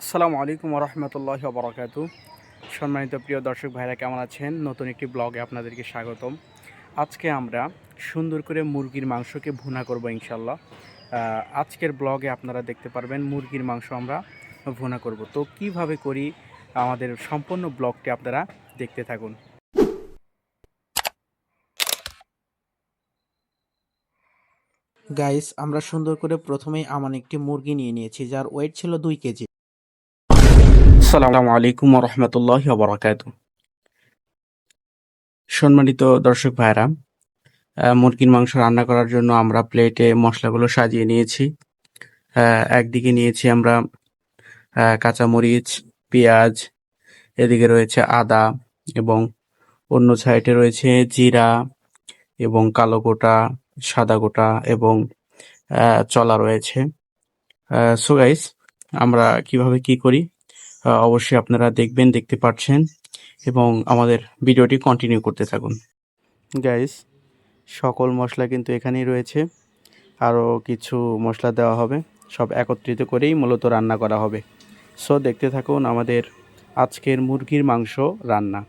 আসসালামু আলাইকুম রহমতুল্লাহ বরকাতু। সম্মানিত প্রিয় দর্শক ভাইরা, কেমন আছেন? নতুন একটি ব্লগে আপনাদেরকে স্বাগতম। আজকে আমরা সুন্দর করে মুরগির মাংসকে ভুনা করব ইনশাল্লাহ। আজকের ব্লগে আপনারা দেখতে পারবেন মুরগির মাংস আমরা ভুনা করব। তো কিভাবে করি আমাদের সম্পূর্ণ ব্লগটি আপনারা দেখতে থাকুন। গাইস, আমরা সুন্দর করে প্রথমেই একটি মুরগি নিয়ে নিয়েছি, যার ওয়েট ছিল 2 কেজি। আসসালামু আলাইকুম রহমতুল্লাহ বরকাতু। সম্মানিত দর্শক ভাইরা, মুরগির মাংস রান্না করার জন্য আমরা প্লেটে মশলাগুলো সাজিয়ে নিয়েছি। একদিকে নিয়েছি আমরা কাঁচামরিচ, পেঁয়াজ, এদিকে রয়েছে আদা এবং অন্য সাইডে রয়েছে জিরা এবং কালো গোটা, সাদা গোটা এবং চলা রয়েছে। সো গাইস, আমরা কিভাবে কি করি অবশ্যই আপনারা দেখতে পাচ্ছেন এবং আমাদের ভিডিওটি কন্টিনিউ করতে থাকুন। গাইস, সকল মশলা কিন্তু এখানেই রয়েছে, আরও কিছু মশলা দেওয়া হবে, সব একত্রিত করেই মূলত রান্না করা হবে। সো দেখতে থাকুন আমাদের আজকের মুরগির মাংস রান্না।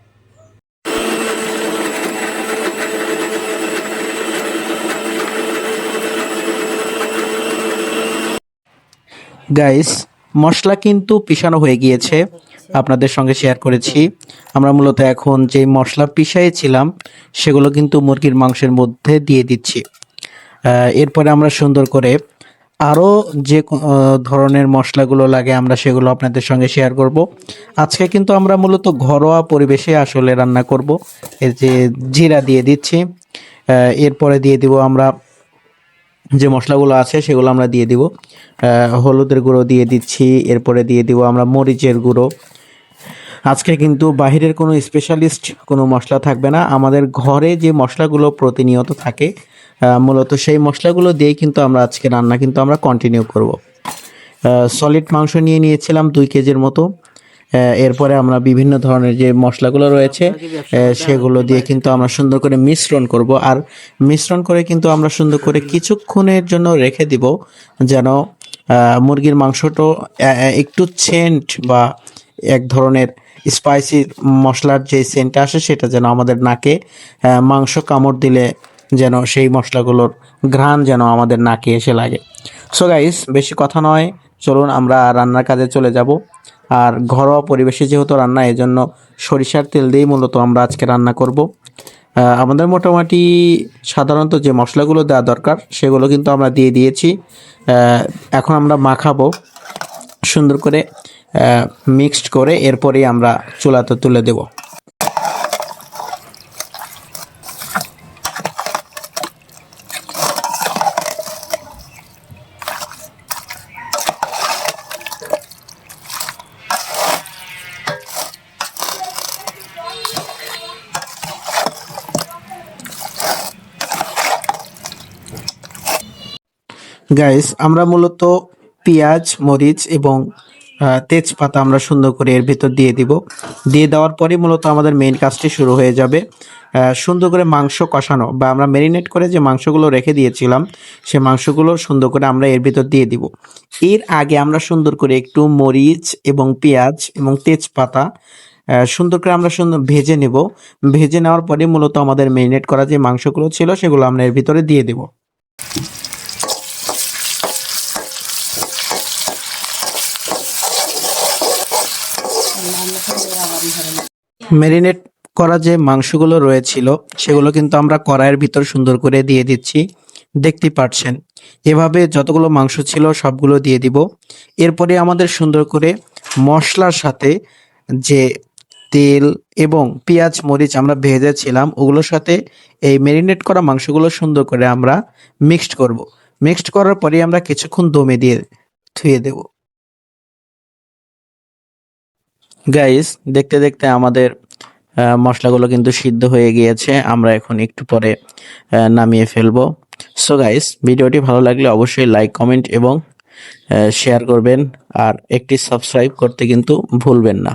গাইস, মশলা কিন্তু পিষানো হয়ে গিয়েছে, আপনাদের সঙ্গে শেয়ার করেছি। আমরা মূলত এখন যে মশলা পিষাইছিলাম সেগুলো কিন্তু মুরগির মাংসের মধ্যে দিয়ে দিচ্ছি। এরপরে আমরা সুন্দর করে আরও যে ধরনের মশলাগুলো লাগে আমরা সেগুলো আপনাদের সঙ্গে শেয়ার করব। আজকে কিন্তু আমরা মূলত ঘরোয়া পরিবেশে আসলে রান্না করব। এই যে জিরা দিয়ে দিচ্ছি, এরপরে দিয়ে দিব আমরা যে মশলাগুলো আছে সেগুলো আমরা দিয়ে দিব। হলুদের গুঁড়ো দিয়ে দিচ্ছি, এরপরে দিয়ে দিব আমরা মরিচের গুঁড়ো। আজকে কিন্তু বাহিরের কোনো স্পেশালিস্ট কোনো মশলা থাকবে না, আমাদের ঘরে যে মশলাগুলো প্রতিনিয়ত থাকে মূলত সেই মশলাগুলো দিয়েই কিন্তু আমরা আজকে রান্না কিন্তু আমরা কন্টিনিউ করব। সলিড মাংস নিয়ে নিয়েছিলাম 2 কেজির মতো। এরপরে আমরা বিভিন্ন ধরনের যে মশলাগুলো রয়েছে সেগুলো দিয়ে কিন্তু আমরা সুন্দর করে মিশ্রণ করব, আর মিশ্রণ করে কিন্তু আমরা সুন্দর করে কিছুক্ষণের জন্য রেখে দিব, যেন মুরগির মাংসটা একটু সেন্ট বা এক ধরনের স্পাইসি মশলার যে সেন্টটা আসে সেটা যেন আমাদের নাকে মাংস কামড় দিলে যেন সেই মশলাগুলোর ঘ্রাণ যেন আমাদের নাকে এসে লাগে। সো গাইস, বেশি কথা নয়, চলুন আমরা রান্নার কাজে চলে যাব। আর ঘরোয়া পরিবেশে যেহেতু রান্না, এজন্য সরিষার তেল দিয়েই মূলত আমরা আজকে রান্না করব। আমাদের মোটামুটি সাধারণত যে মশলাগুলো দেওয়া দরকার সেগুলো কিন্তু আমরা দিয়ে দিয়েছি। এখন আমরা মাখাবো সুন্দর করে, মিক্সড করে এরপরেই আমরা চুলাতে তুলে দেব। গাইস, আমরা মূলত পেঁয়াজ, মরিচ এবং তেজপাতা আমরা সুন্দর করে এর ভিতর দিয়ে দিব। দিয়ে দেওয়ার পরে মূলত আমাদের মেইন কাজটি শুরু হয়ে যাবে। সুন্দর করে মাংস কষানো বা আমরা ম্যারিনেট করে যে মাংসগুলো রেখে দিয়েছিলাম সে মাংসগুলো সুন্দর করে আমরা এর ভিতর দিয়ে দিব। এর আগে আমরা সুন্দর করে একটু মরিচ এবং পেঁয়াজ এবং তেজপাতা সুন্দর করে আমরা ভেজে নেব। ভেজে নেওয়ার পরে মূলত আমাদের ম্যারিনেট করা যে মাংসগুলো ছিল সেগুলো আমরা এর ভিতরে দিয়ে দেব। ম্যারিনেট করা যে মাংসগুলো রয়েছিল সেগুলো কিন্তু আমরা কড়াইয়ের ভিতর সুন্দর করে দিয়ে দিচ্ছি, দেখতে পাচ্ছেন। এভাবে যতগুলো মাংস ছিল সবগুলো দিয়ে দিব। এরপরে আমাদের সুন্দর করে মশলার সাথে যে তেল এবং পেঁয়াজ মরিচ আমরা ভেজেছিলাম ওগুলোর সাথে এই ম্যারিনেট করা মাংসগুলো সুন্দর করে আমরা মিক্সড করব। মিক্সড করার পরে আমরা কিছুক্ষণ দমে দিয়ে ধুয়ে দেব। গাইস, দেখতে দেখতে আমাদের মশলাগুলো কিন্তু সিদ্ধ হয়ে গিয়েছে, আমরা এখন একটু পরে নামিয়ে ফেলবো। সো গাইস, ভিডিওটি ভালো লাগলে অবশ্যই লাইক, কমেন্ট এবং শেয়ার করবেন, আর একটি সাবস্ক্রাইব করতে কিন্তু ভুলবেন না।